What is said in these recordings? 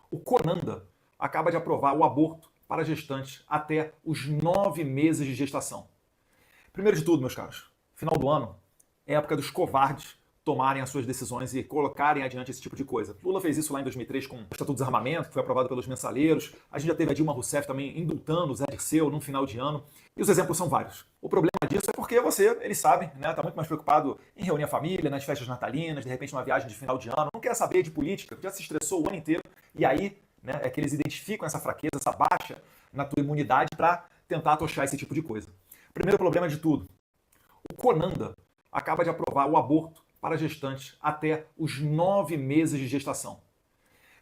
O Conanda acaba de aprovar o aborto para gestantes até os 9 meses de gestação. Primeiro de tudo, meus caros, final do ano é época dos covardes tomarem as suas decisões e colocarem adiante esse tipo de coisa. Lula fez isso lá em 2003 com o Estatuto do Desarmamento, que foi aprovado pelos mensaleiros. A gente já teve a Dilma Rousseff também indultando o Zé Dirceu num final de ano. E os exemplos são vários. O problema disso é porque você, eles sabem, né, tá muito mais preocupado em reunir a família, nas festas natalinas, de repente numa viagem de final de ano, não quer saber de política, já se estressou o ano inteiro. E aí, né, é que eles identificam essa fraqueza, essa baixa na tua imunidade para tentar atochar esse tipo de coisa. Primeiro problema de tudo, o Conanda acaba de aprovar o aborto para gestantes até os 9 meses de gestação.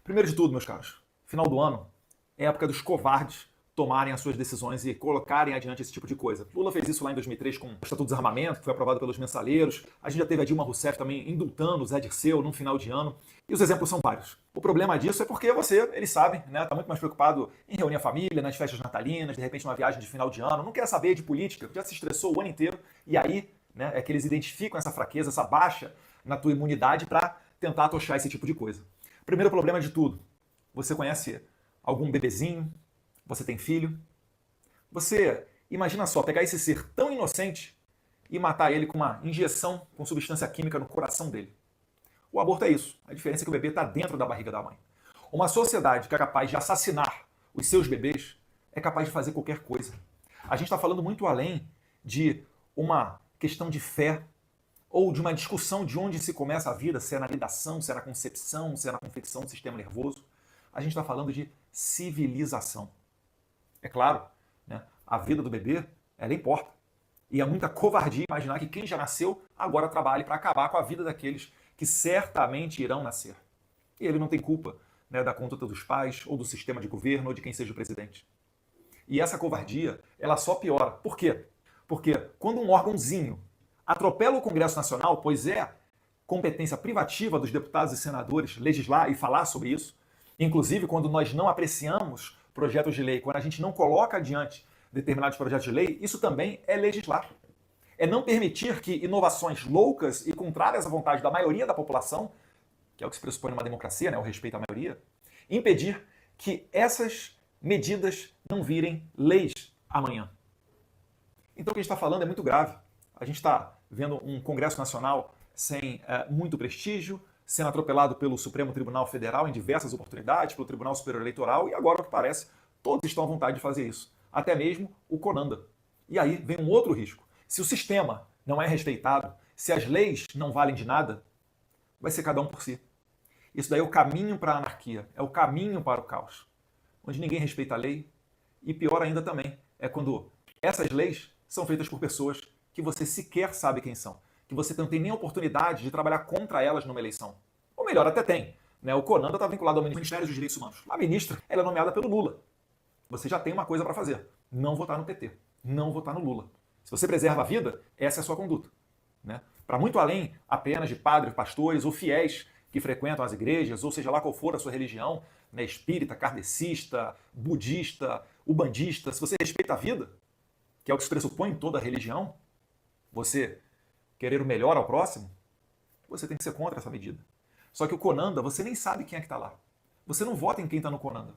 Primeiro de tudo, meus caros, final do ano é época dos covardes tomarem as suas decisões e colocarem adiante esse tipo de coisa. Lula fez isso lá em 2003 com o Estatuto do Desarmamento, que foi aprovado pelos mensaleiros. A gente já teve a Dilma Rousseff também indultando o Zé Dirceu num final de ano. E os exemplos são vários. O problema disso é porque você, eles sabem, né, tá muito mais preocupado em reunir a família, nas festas natalinas, de repente numa viagem de final de ano, não quer saber de política, já se estressou o ano inteiro. E aí, né, é que eles identificam essa fraqueza, essa baixa na tua imunidade para tentar atochar esse tipo de coisa. Primeiro problema de tudo, você conhece algum bebezinho? Você tem filho? Você, imagina só, pegar esse ser tão inocente e matar ele com uma injeção com substância química no coração dele. O aborto é isso. A diferença é que o bebê está dentro da barriga da mãe. Uma sociedade que é capaz de assassinar os seus bebês é capaz de fazer qualquer coisa. A gente está falando muito além de uma questão de fé ou de uma discussão de onde se começa a vida, se é na lidação, se é na concepção, se é na confecção do sistema nervoso. A gente está falando de civilização. É claro, né, a vida do bebê, ela importa. E é muita covardia imaginar que quem já nasceu agora trabalhe para acabar com a vida daqueles que certamente irão nascer. E ele não tem culpa, né, da conduta dos pais, ou do sistema de governo, ou de quem seja o presidente. E essa covardia, ela só piora. Por quê? Porque quando um órgãozinho atropela o Congresso Nacional, pois é competência privativa dos deputados e senadores legislar e falar sobre isso, inclusive quando nós não apreciamos projetos de lei, quando a gente não coloca adiante determinados projetos de lei, isso também é legislar. É não permitir que inovações loucas e contrárias à vontade da maioria da população, que é o que se pressupõe numa democracia, né, o respeito à maioria, impedir que essas medidas não virem leis amanhã. Então o que a gente está falando é muito grave. A gente está vendo um Congresso Nacional sem muito prestígio, sendo atropelado pelo Supremo Tribunal Federal em diversas oportunidades, pelo Tribunal Superior Eleitoral, e agora, o que parece, todos estão à vontade de fazer isso. Até mesmo o Conanda. E aí vem um outro risco. Se o sistema não é respeitado, se as leis não valem de nada, vai ser cada um por si. Isso daí é o caminho para a anarquia, é o caminho para o caos, onde ninguém respeita a lei, e pior ainda também, é quando essas leis são feitas por pessoas que você sequer sabe quem são, que você não tem nem oportunidade de trabalhar contra elas numa eleição. Ou melhor, até tem. Né? O Conanda está vinculado ao Ministério dos Direitos Humanos. A ministra, ela é nomeada pelo Lula. Você já tem uma coisa para fazer. Não votar no PT. Não votar no Lula. Se você preserva a vida, essa é a sua conduta. Né? Para muito além apenas de padres, pastores ou fiéis que frequentam as igrejas, ou seja lá qual for a sua religião, né, espírita, kardecista, budista, ubandista, se você respeita a vida, que é o que se pressupõe em toda a religião, você querer o melhor ao próximo, você tem que ser contra essa medida. Só que o Conanda, você nem sabe quem é que está lá. Você não vota em quem está no Conanda.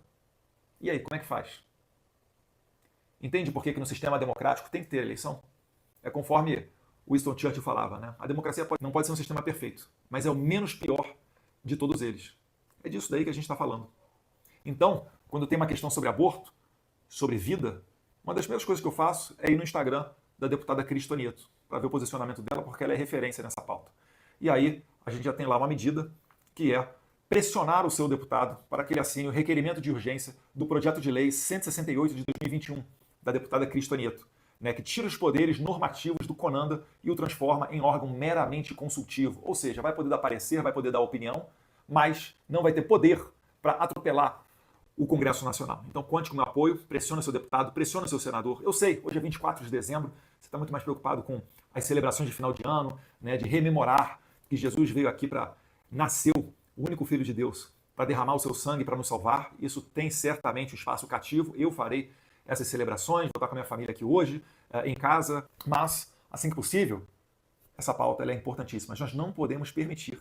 E aí, como é que faz? Entende por que no sistema democrático tem que ter eleição? É conforme Winston Churchill falava, né? A democracia não pode ser um sistema perfeito, mas é o menos pior de todos eles. É disso daí que a gente está falando. Então, quando tem uma questão sobre aborto, sobre vida, uma das primeiras coisas que eu faço é ir no Instagram da deputada Cristo Nieto, para ver o posicionamento dela, porque ela é referência nessa pauta. E aí, a gente já tem lá uma medida que é pressionar o seu deputado para que ele assine o requerimento de urgência do projeto de lei 168 de 2021, da deputada Cristo Nieto, né, que tira os poderes normativos do Conanda e o transforma em órgão meramente consultivo. Ou seja, vai poder dar parecer, vai poder dar opinião, mas não vai ter poder para atropelar o Congresso Nacional. Então conte com o meu apoio, pressione seu deputado, pressione seu senador. Eu sei, hoje é 24 de dezembro, você está muito mais preocupado com as celebrações de final de ano, né, de rememorar que Jesus veio aqui para nasceu, o único Filho de Deus, para derramar o seu sangue para nos salvar. Isso tem certamente um espaço cativo, eu farei essas celebrações, vou estar com a minha família aqui hoje, em casa, mas, assim que possível, essa pauta ela é importantíssima. Nós não podemos permitir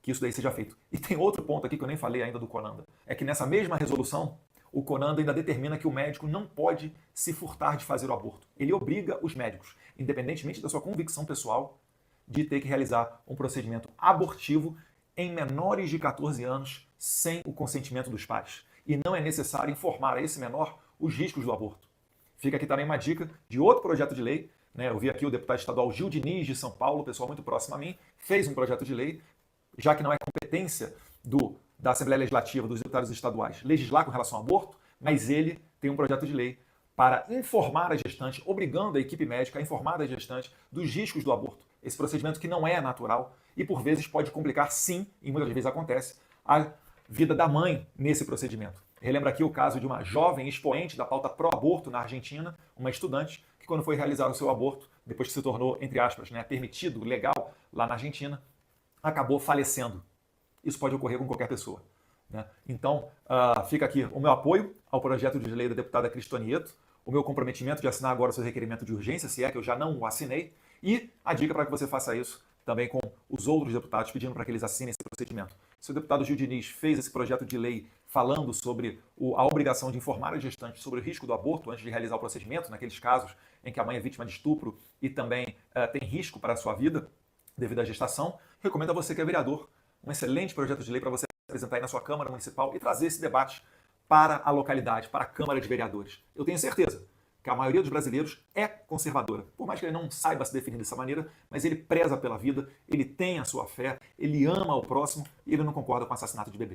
que isso daí seja feito. E tem outro ponto aqui que eu nem falei ainda do Conanda, é que nessa mesma resolução, o Conanda ainda determina que o médico não pode se furtar de fazer o aborto. Ele obriga os médicos, independentemente da sua convicção pessoal, de ter que realizar um procedimento abortivo em menores de 14 anos sem o consentimento dos pais. E não é necessário informar a esse menor os riscos do aborto. Fica aqui também uma dica de outro projeto de lei. Eu vi aqui o deputado estadual Gil Diniz, de São Paulo, pessoal muito próximo a mim, fez um projeto de lei, já que não é competência da Assembleia Legislativa, dos deputados estaduais, legislar com relação ao aborto, mas ele tem um projeto de lei para informar a gestante, obrigando a equipe médica a informar a gestante dos riscos do aborto. Esse procedimento que não é natural e, por vezes, pode complicar, sim, e muitas vezes acontece, a vida da mãe nesse procedimento. Relembra aqui o caso de uma jovem expoente da pauta pró-aborto na Argentina, uma estudante, que quando foi realizar o seu aborto, depois que se tornou, entre aspas, permitido, legal, lá na Argentina, acabou falecendo. Isso pode ocorrer com qualquer pessoa. Então, fica aqui o meu apoio ao projeto de lei da deputada Cristonieto, o meu comprometimento de assinar agora o seu requerimento de urgência, se é que eu já não o assinei, e a dica para que você faça isso também com os outros deputados, pedindo para que eles assinem esse procedimento. Se o deputado Gil Diniz fez esse projeto de lei falando sobre a obrigação de informar a gestante sobre o risco do aborto antes de realizar o procedimento, naqueles casos em que a mãe é vítima de estupro e também tem risco para a sua vida devido à gestação, recomendo a você que é vereador um excelente projeto de lei para você apresentar aí na sua Câmara Municipal e trazer esse debate para a localidade, para a Câmara de Vereadores. Eu tenho certeza que a maioria dos brasileiros é conservadora. Por mais que ele não saiba se definir dessa maneira, mas ele preza pela vida, ele tem a sua fé, ele ama o próximo e ele não concorda com o assassinato de bebê.